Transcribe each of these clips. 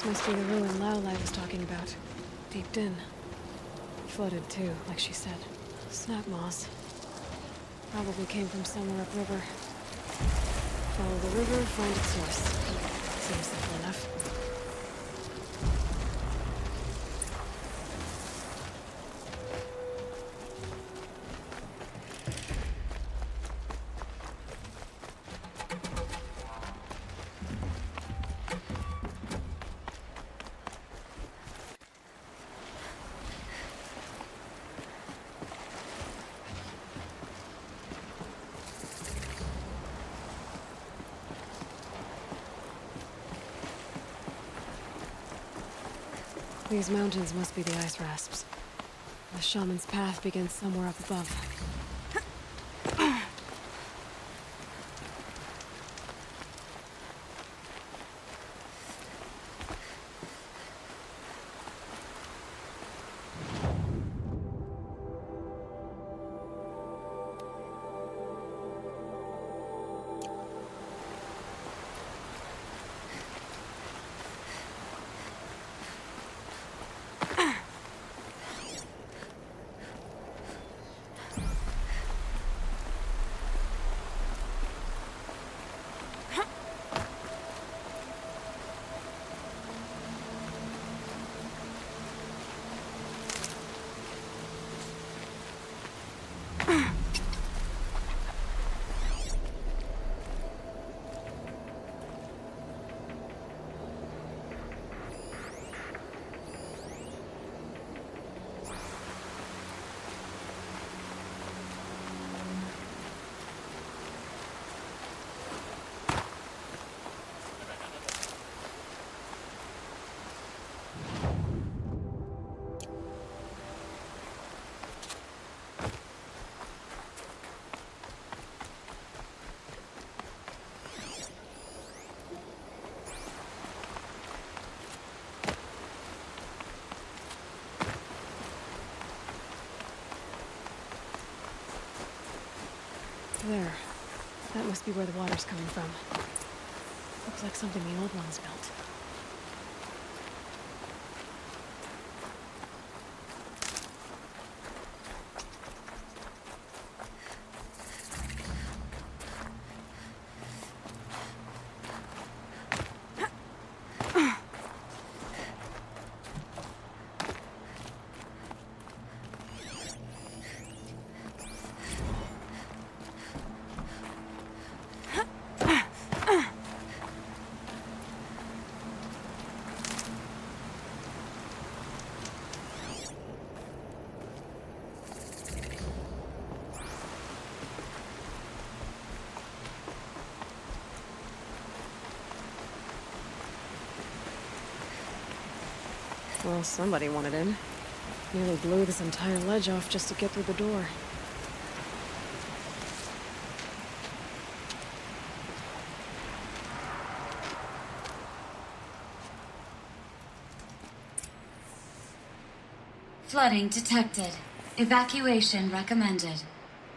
This must be the ruin Aloy was talking about. Deeped in. Flooded too, like she said. Snap moss. Probably came from somewhere upriver. Follow the river, find its source. Seems simple enough. These mountains must be the ice rasps. The shaman's path begins somewhere up above. There. That must be where the water's coming from. Looks like something the old ones built. Well, somebody wanted in. Nearly blew this entire ledge off just to get through the door. Flooding detected. Evacuation recommended.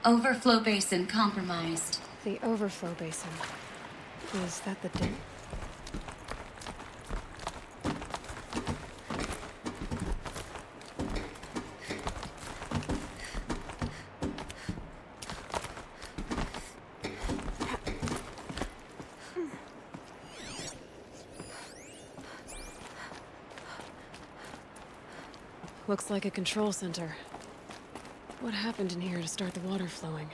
Overflow basin compromised. The overflow basin. Is that the dam? Looks like a control center. What happened in here to start the water flowing?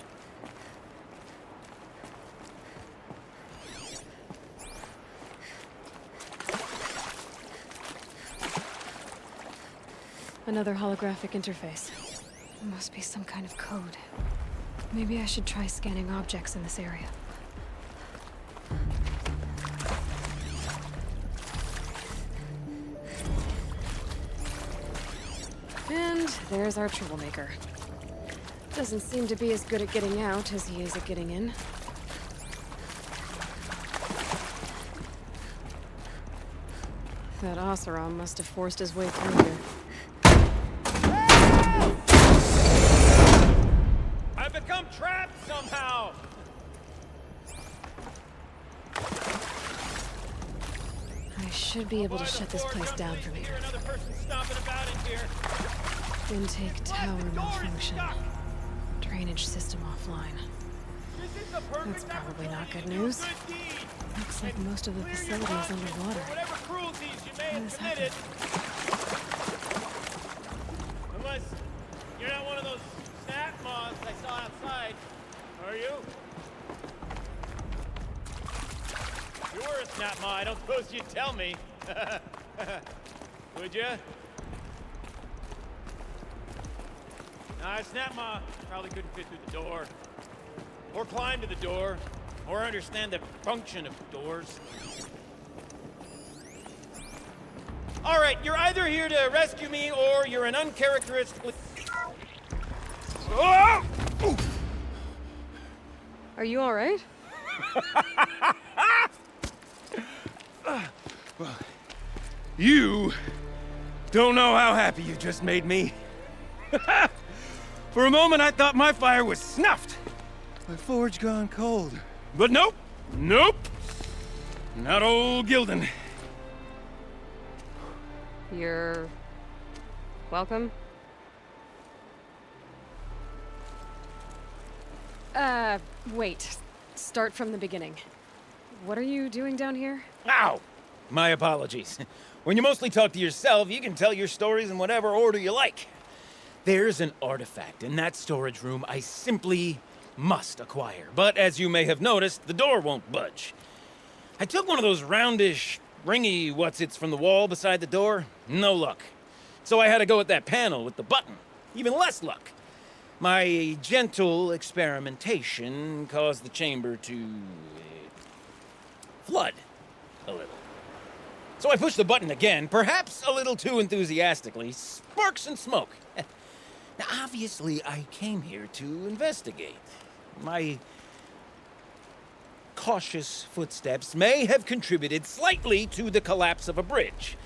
Another holographic interface. Must be some kind of code. Maybe I should try scanning objects in this area. And there's our troublemaker. Doesn't seem to be as good at getting out as he is at getting in. That Oseram must have forced his way through here. I've become trapped somehow! I should be able to shut this place down from here. Another person stomping about in here. Intake tower malfunction. Drainage system offline. This is the perfect That's probably not good opportunity to do a news. good deed. Looks like most of the facility is underwater. Whatever cruelties you may How have does this committed. Unless you're not one of those snap moths I saw outside. Are you? If you were a snap moth, I don't suppose you'd tell me. Would you? Nah, a snap moth probably couldn't fit through the door. Or climb to the door. Or understand the function of doors. All right, you're either here to rescue me or you're an uncharacteristically... Oh! Are you all right? You don't know how happy you just made me. For a moment, I thought my fire was snuffed. My forge gone cold. But nope, nope. Not old Gildan. You're... welcome? Wait. Start from the beginning. What are you doing down here? Ow! My apologies. When you mostly talk to yourself, you can tell your stories in whatever order you like. There's an artifact in that storage room I simply must acquire. But as you may have noticed, the door won't budge. I took one of those roundish, ringy what's-its from the wall beside the door. No luck. So I had to go with that panel with the button. Even less luck. My gentle experimentation caused the chamber to... flood a little. So I pushed the button again, perhaps a little too enthusiastically. Sparks and smoke. Now, obviously, I came here to investigate. My cautious footsteps may have contributed slightly to the collapse of a bridge.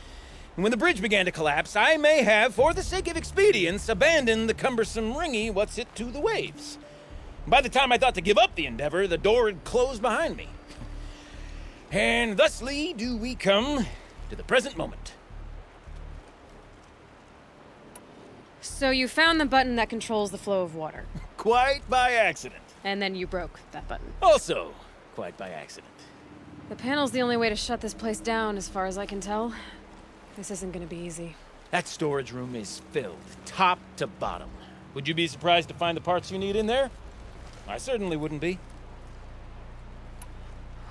And when the bridge began to collapse, I may have, for the sake of expedience, abandoned the cumbersome ringy what's-it to the waves. By the time I thought to give up the endeavor, the door had closed behind me. And thusly do we come to the present moment. So you found the button that controls the flow of water. Quite by accident. And then you broke that button. Also, quite by accident. The panel's the only way to shut this place down, as far as I can tell. This isn't gonna be easy. That storage room is filled, top to bottom. Would you be surprised to find the parts you need in there? I certainly wouldn't be.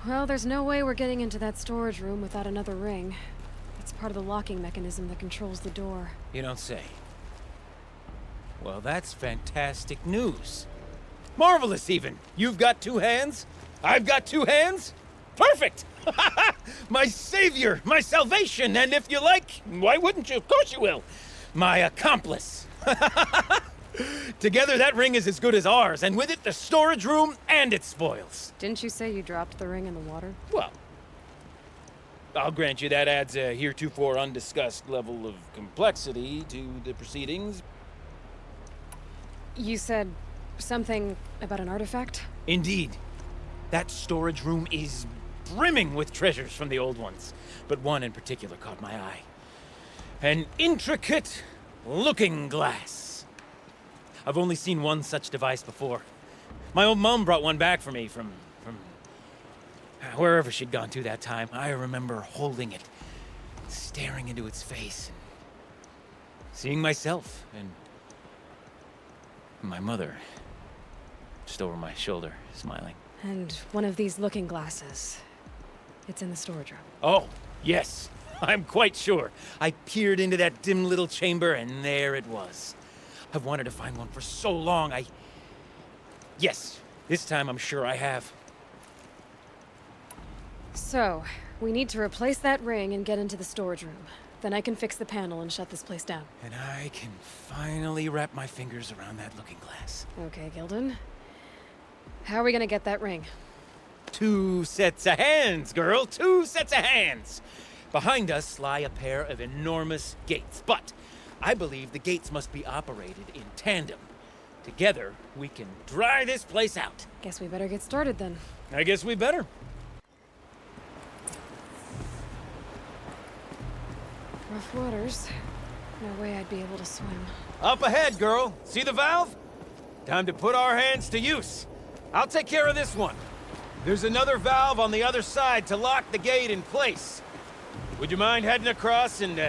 Well, there's no way we're getting into that storage room without another ring. It's part of the locking mechanism that controls the door. You don't say. Well, that's fantastic news. Marvelous, even. You've got two hands. I've got two hands. Perfect! My savior, my salvation, and if you like, why wouldn't you? Of course you will. My accomplice. Together, that ring is as good as ours, and with it, the storage room and its spoils. Didn't you say you dropped the ring in the water? Well, I'll grant you that adds a heretofore undiscussed level of complexity to the proceedings. You said something about an artifact? Indeed. That storage room is brimming with treasures from the old ones, but one in particular caught my eye. An intricate looking glass. I've only seen one such device before. My old mum brought one back for me from wherever she'd gone to that time. I remember holding it, staring into its face, and seeing myself and my mother just over my shoulder, smiling. And one of these looking glasses. It's in the storage room. Oh, yes. I'm quite sure. I peered into that dim little chamber, and there it was. I've wanted to find one for so long, Yes, this time I'm sure I have. So, we need to replace that ring and get into the storage room. Then I can fix the panel and shut this place down. And I can finally wrap my fingers around that looking glass. Okay, Gildan. How are we gonna get that ring? 2 sets of hands, girl. 2 sets of hands. Behind us lie a pair of enormous gates, but I believe the gates must be operated in tandem. Together, we can dry this place out. Guess we better get started then. I guess we better. Rough waters. No way I'd be able to swim. Up ahead, girl. See the valve? Time to put our hands to use. I'll take care of this one. There's another valve on the other side to lock the gate in place. Would you mind heading across and,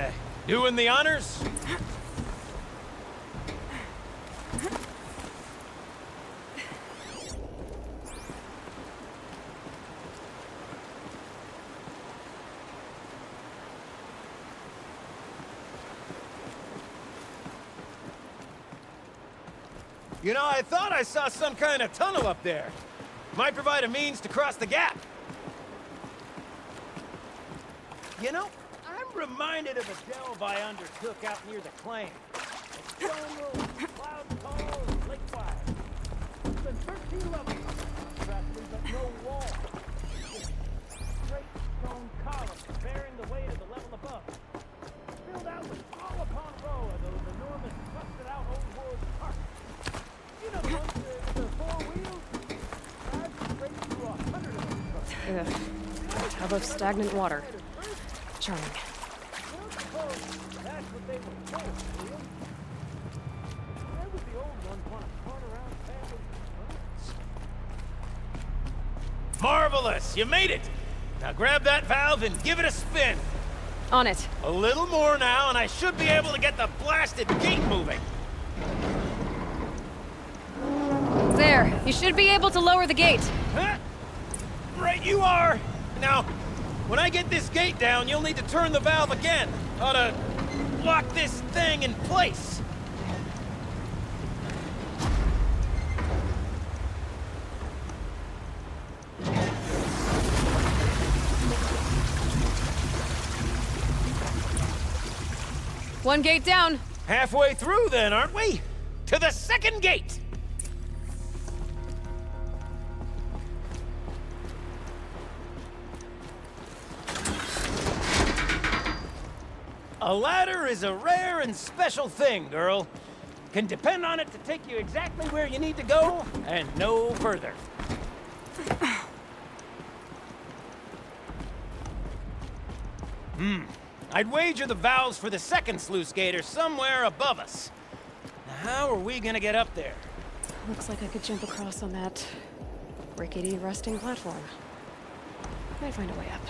doing the honors? You know, I thought I saw some kind of tunnel up there. Might provide a means to cross the gap. You know, I'm reminded of a delve I undertook out near the claim. A stone road, clouds tall and lake wide. It's been 13 levels, practically, but no wall. Just straight stone columns bearing the weight of the level above. Filled out with row upon row of those enormous rusted-out old-world carts. You know the ones with the four wheels? Drive straight through 100 of them. Ugh. Tub of stagnant water. Charming. That's what they were for, William. Why would the old ones want to turn around families? Marvelous! You made it! Now grab that valve and give it a spin. On it. A little more now, and I should be able to get the blasted gate moving. There. You should be able to lower the gate. Huh? Right you are! Now, when I get this gate down, you'll need to turn the valve again. Ought to lock this thing in place. One gate down. Halfway through then, aren't we? To the second gate! A ladder is a rare and special thing, girl. Can depend on it to take you exactly where you need to go, and no further. I'd wager the valves for the second sluice gate are somewhere above us. Now, how are we gonna get up there? Looks like I could jump across on that rickety, rusting platform. Might find a way up.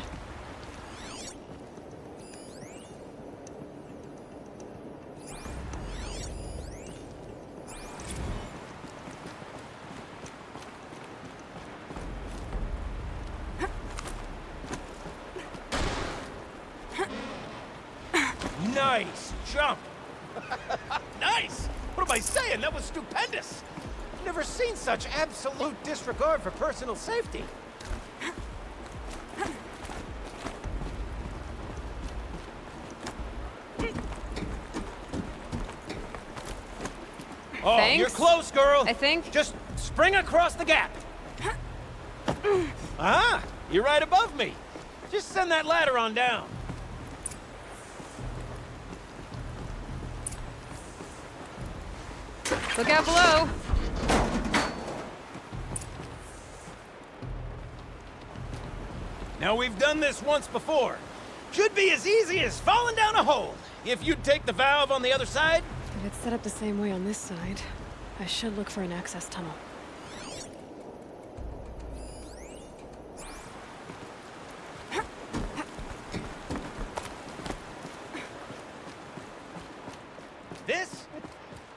Nice jump! Nice! What am I saying? That was stupendous! Never seen such absolute disregard for personal safety. Oh, Thanks. you're close, girl. I think. Just spring across the gap. Ah, you're right above me. Just send that ladder on down. Look out below. Now, we've done this once before. Should be as easy as falling down a hole. If you'd take the valve on the other side. If it's set up the same way on this side, I should look for an access tunnel.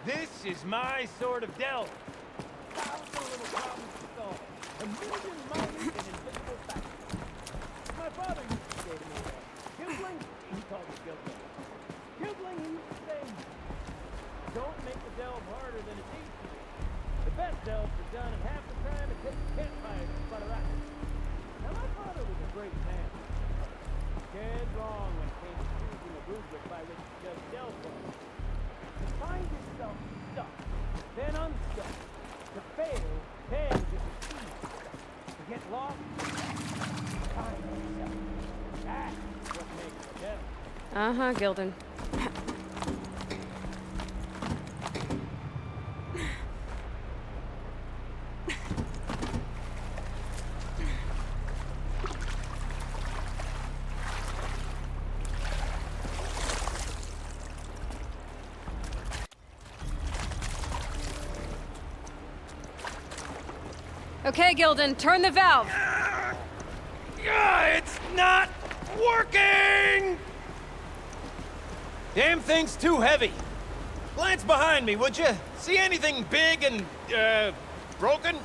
This is my sort of delve. Thousand little problems to solve. A million minor and invisible factors. My father used to say to me, Gilbling, he called me Gilbling. Gilbling, he used to say, don't make the delve harder than it needs to be. The best delves are done in half the time it takes campfires to sputter out. Now, my father was a great man. Dead wrong when it came to choosing a rubric by which to judge delve work. To find yourself stuck, then unstuck. To fail, then to succeed. To get lost, find yourself. That's what makes a devil. Uh-huh, Gildan. Okay, Gilden, turn the valve. It's not working! Damn thing's too heavy. Glance behind me, would you? See anything big and, broken?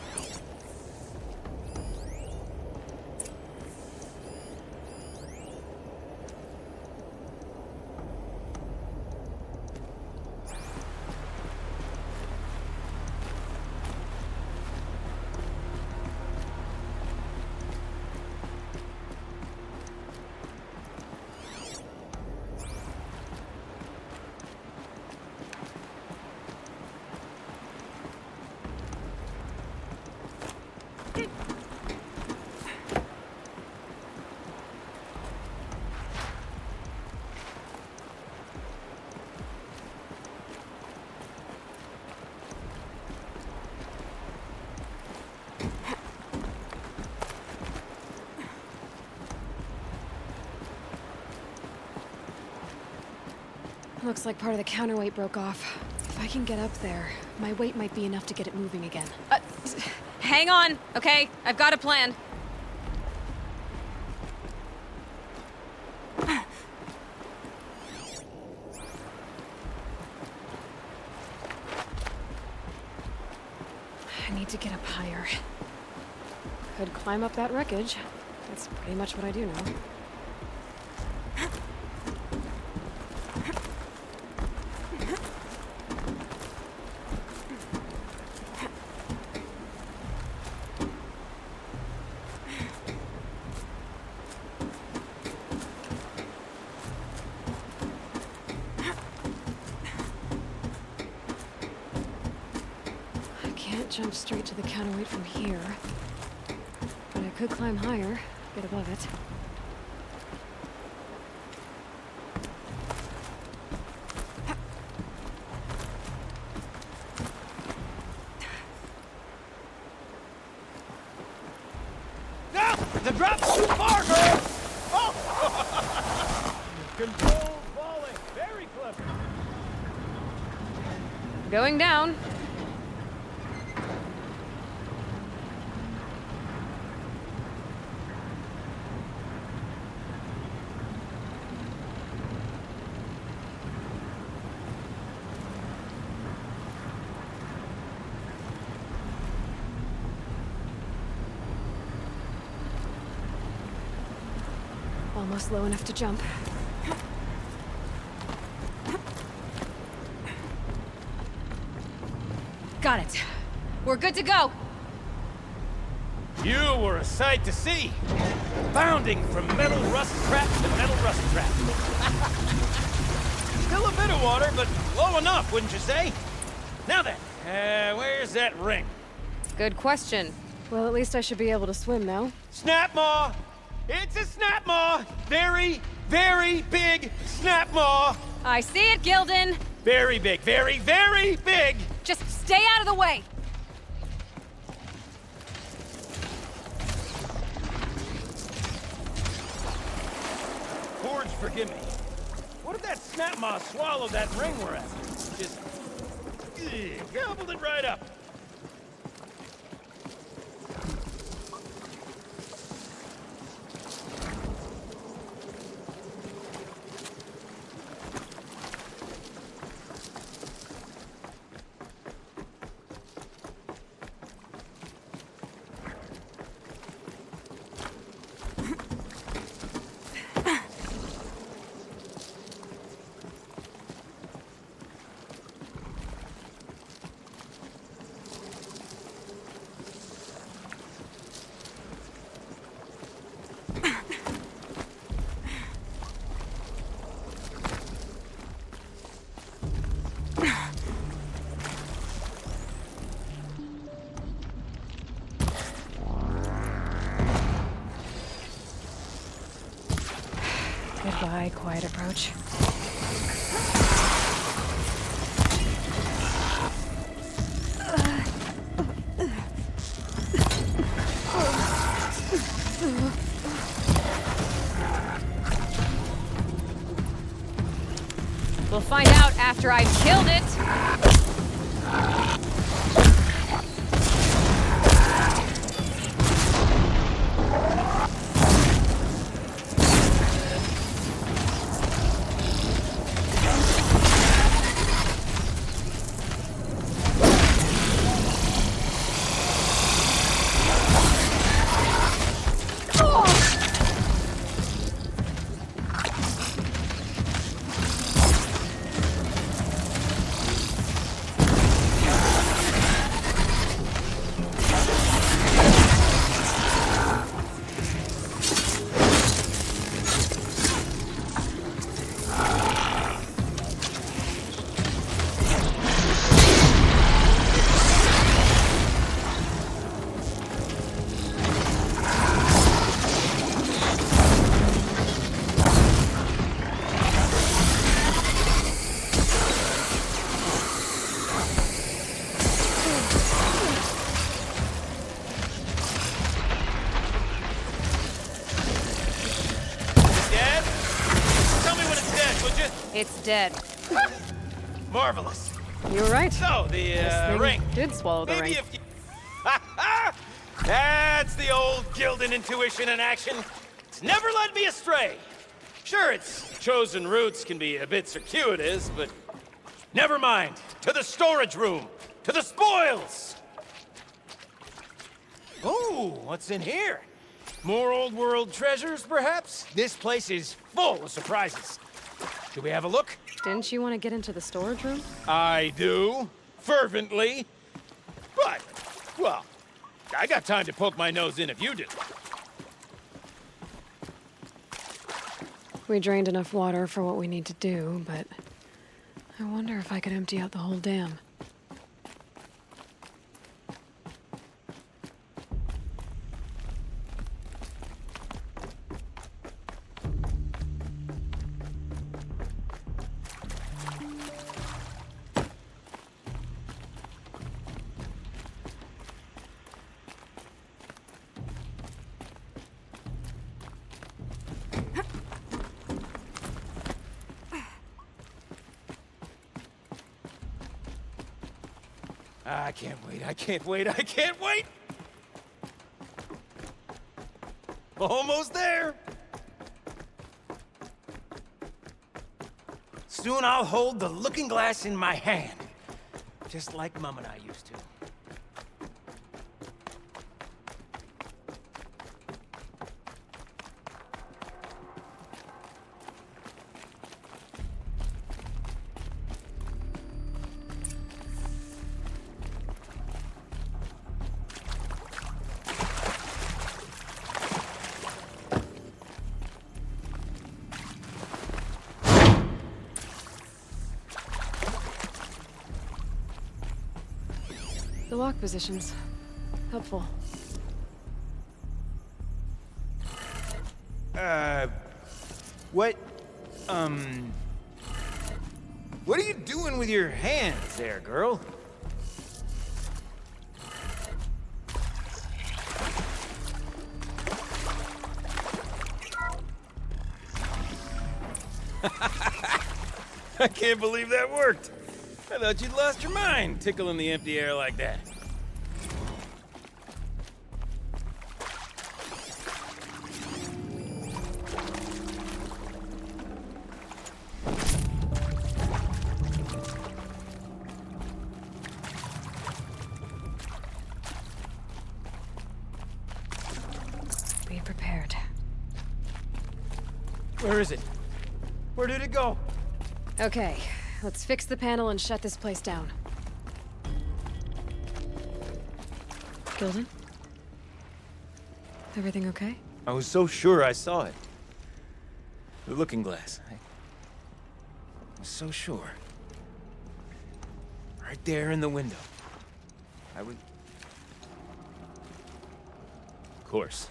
Looks like part of the counterweight broke off. If I can get up there, my weight might be enough to get it moving again. Hang on, okay? I've got a plan. I need to get up higher. Could climb up that wreckage. That's pretty much what I do now. Jump straight to the counterweight from here. But I could climb higher, get above it. No! The drop's too far, girl! Oh! Control falling. Very clever. Going down. Almost low enough to jump. Got it. We're good to go. You were a sight to see. Bounding from metal rust trap to metal rust trap. Still a bit of water, but low enough, wouldn't you say? Now then, where's that ring? Good question. Well, at least I should be able to swim now. Snap maw! It's a snap maw! Very, very big snap maw! I see it, Gilden. Very big, very, very big! Just stay out of the way. Forge, forgive me. What if that snap maw swallowed that ring we're after? Just gobbled it right up. Goodbye, quiet approach. We'll find out after I've killed it. It's dead. Marvelous. You were right. So, This the thing ring. did swallow the Maybe ring. if you... That's the old Gildan intuition in action. It's never led me astray. Sure, its chosen routes can be a bit circuitous, but... Never mind. To the storage room. To the spoils. Ooh, what's in here? More old world treasures, perhaps? This place is full of surprises. Should we have a look? Didn't you want to get into the storage room? I do. Fervently. But, well, I got time to poke my nose in if you do. We drained enough water for what we need to do, but I wonder if I could empty out the whole dam. I can't wait, I can't wait, I can't wait! Almost there! Soon I'll hold the looking glass in my hand, just like Mom and I used to. The lock positions. Helpful. What are you doing with your hands there, girl? I can't believe that worked. I thought you'd lost your mind, tickling the empty air like that. Be prepared. Where is it? Where did it go? Okay, let's fix the panel and shut this place down. Gildan? Everything okay? I was so sure I saw it. The looking glass. I was so sure. Right there in the window. I would... Of course.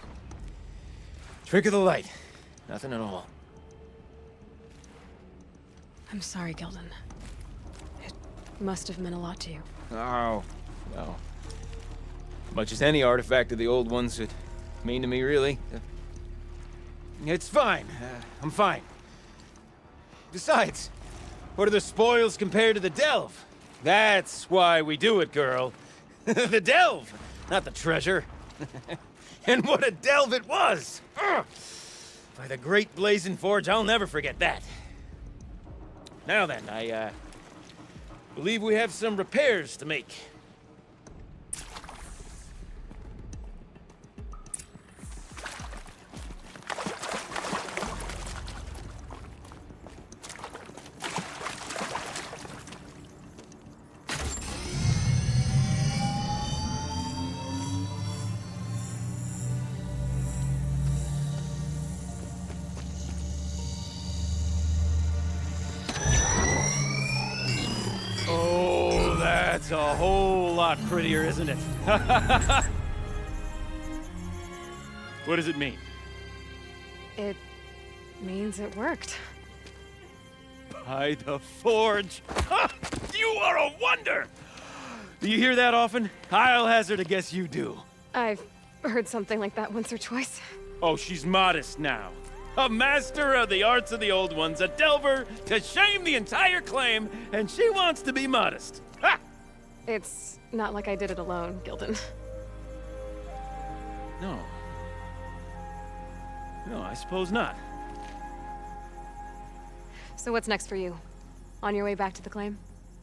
Trick of the light. Nothing at all. I'm sorry, Gildan. It must have meant a lot to you. Oh, well. Much as any artifact of the old ones would mean to me, really. It's fine. I'm fine. Besides, what are the spoils compared to the delve? That's why we do it, girl. The delve, not the treasure. And what a delve it was! Ugh. By the great blazing forge, I'll never forget that. Now then, I believe we have some repairs to make. That's a whole lot prettier, isn't it? What does it mean? It means it worked. By the forge! You are a wonder! Do you hear that often? I'll hazard a guess you do. I've heard something like that once or twice. Oh, she's modest now. A master of the arts of the old ones, a delver to shame the entire claim, and she wants to be modest. Ha! It's not like I did it alone, Gildan. No. No, I suppose not. So what's next for you? On your way back to the claim?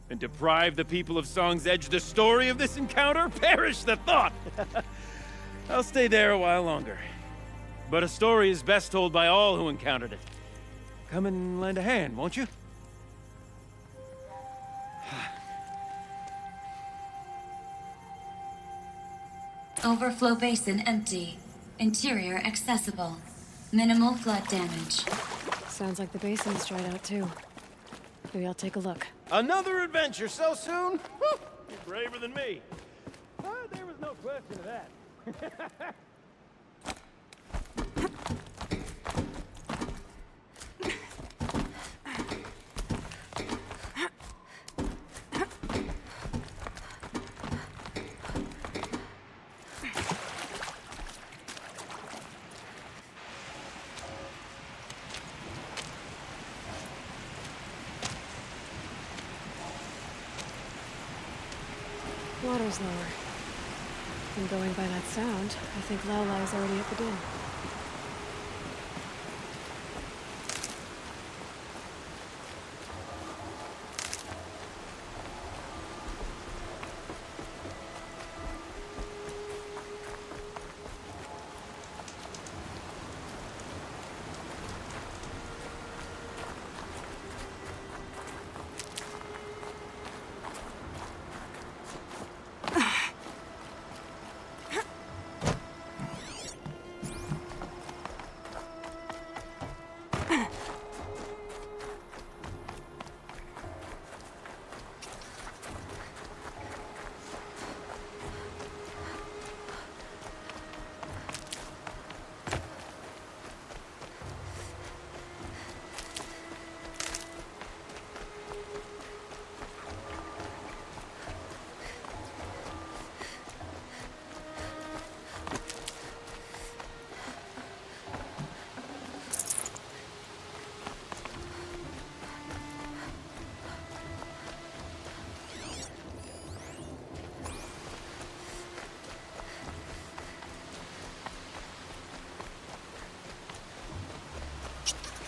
And deprive the people of Song's Edge the story of this encounter? Perish the thought! I'll stay there a while longer. But a story is best told by all who encountered it. Come and lend a hand, won't you? Overflow basin empty. Interior accessible. Minimal flood damage. Sounds like the basin's dried out too. Maybe I'll take a look. Another adventure so soon? Whew, you're braver than me. There was no question of that. Water's lower. And going by that sound, I think Aloy's already at the den.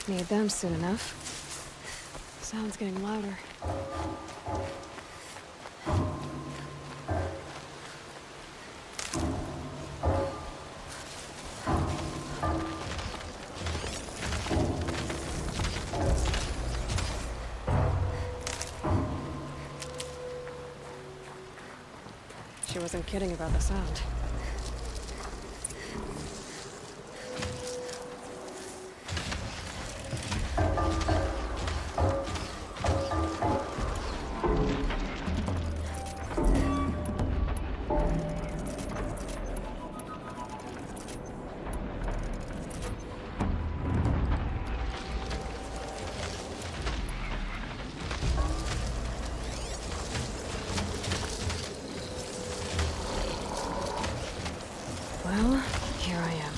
Need them soon enough. Sound's getting louder. She wasn't kidding about the sound. Well, here I am.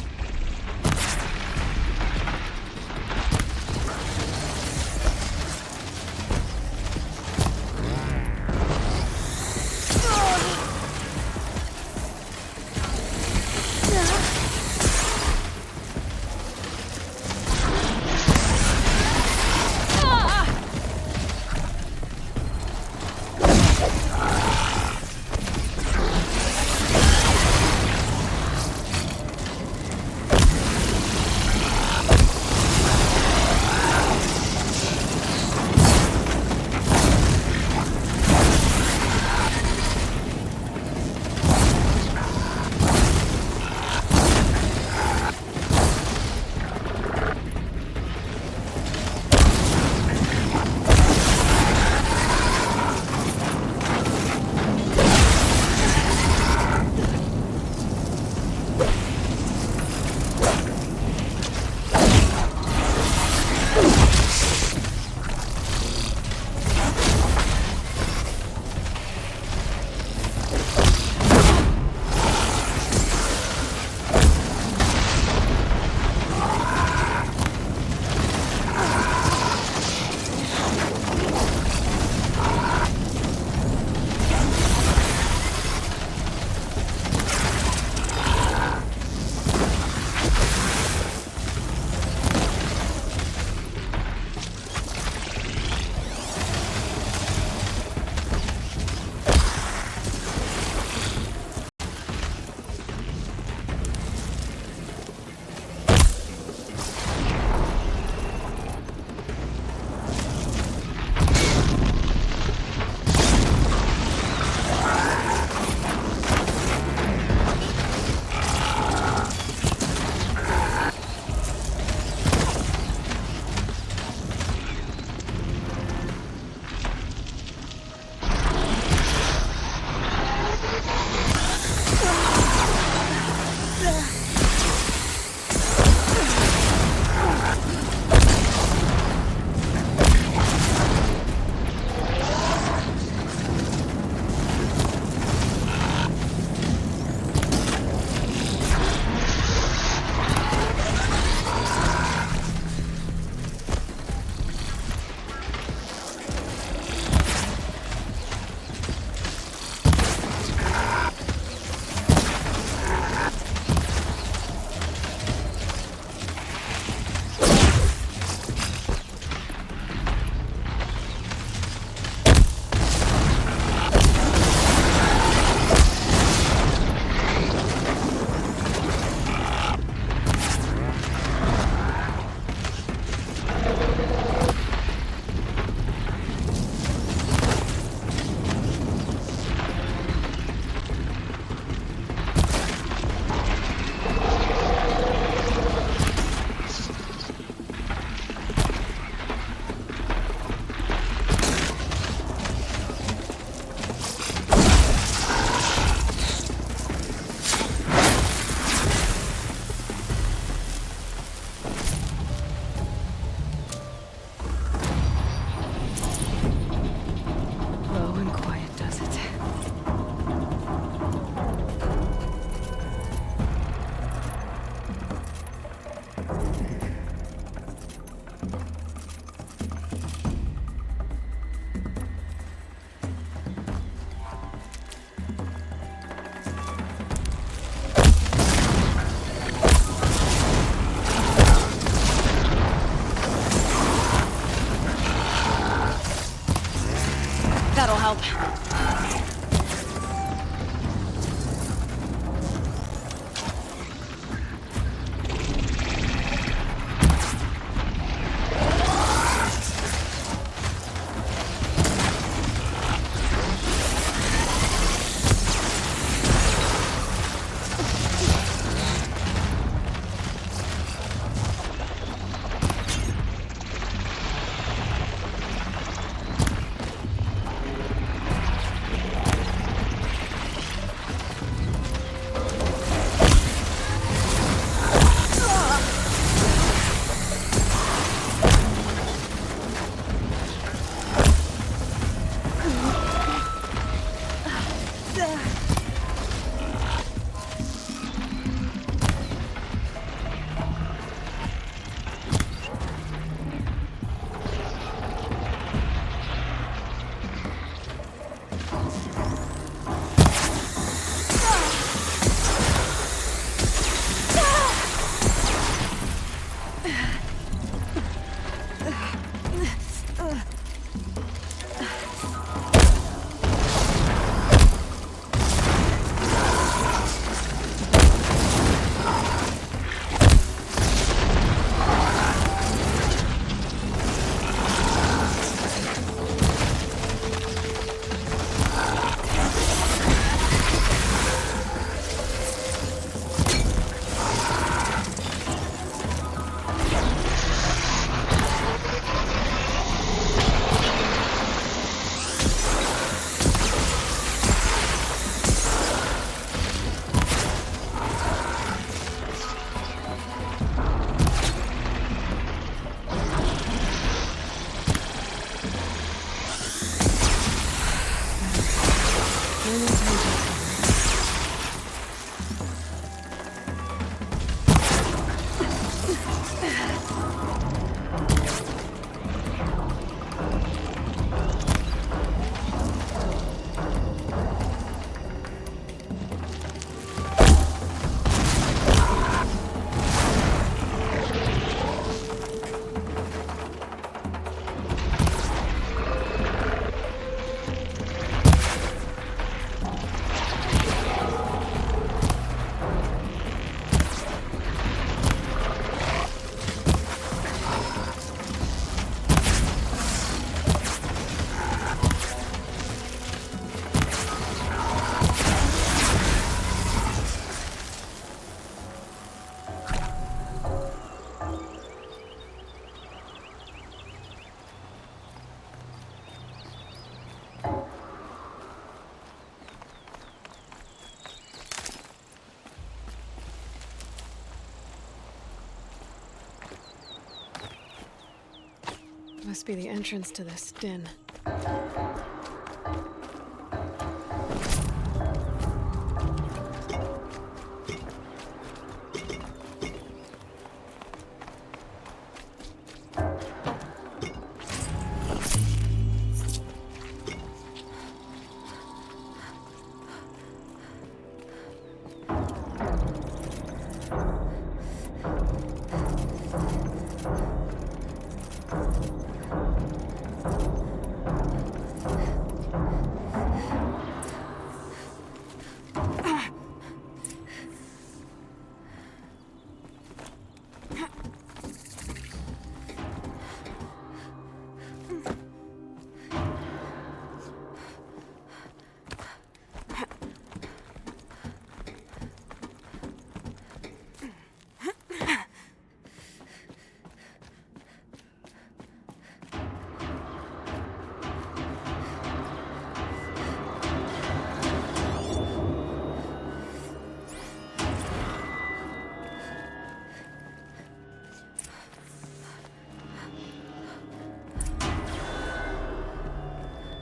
Must be the entrance to this den.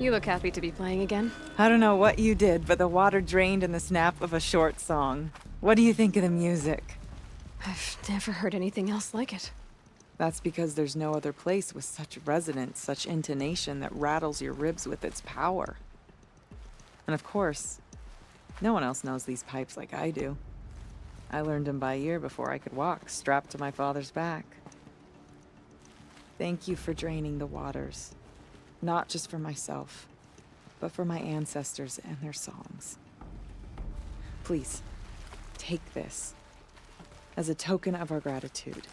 You look happy to be playing again. I don't know what you did, but the water drained in the snap of a short song. What do you think of the music? I've never heard anything else like it. That's because there's no other place with such resonance, such intonation that rattles your ribs with its power. And of course, no one else knows these pipes like I do. I learned them by ear before I could walk, strapped to my father's back. Thank you for draining the waters. Not just for myself, but for my ancestors and their songs. Please, take this as a token of our gratitude.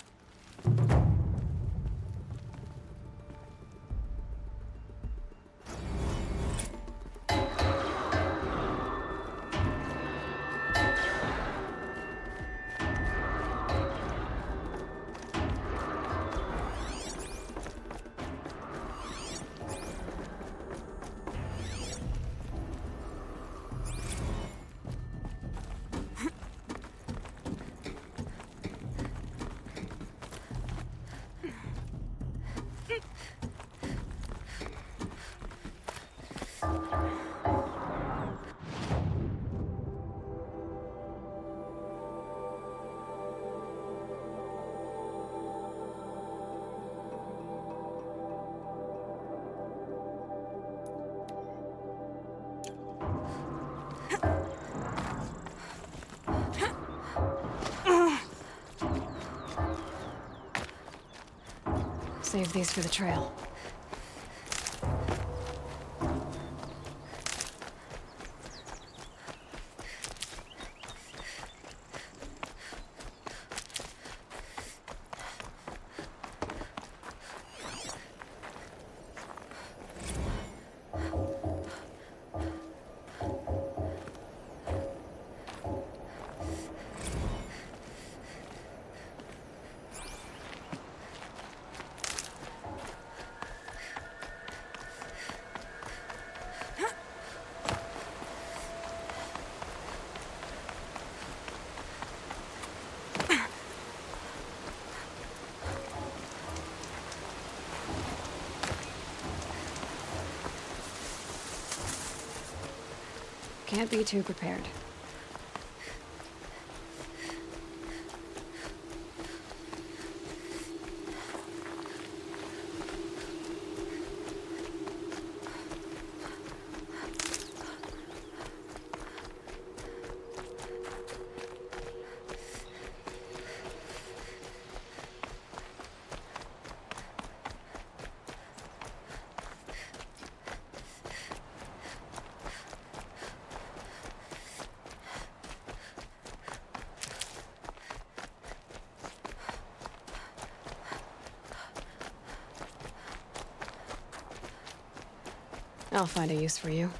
Save these for the trail. Can't be too prepared. I'll find a use for you.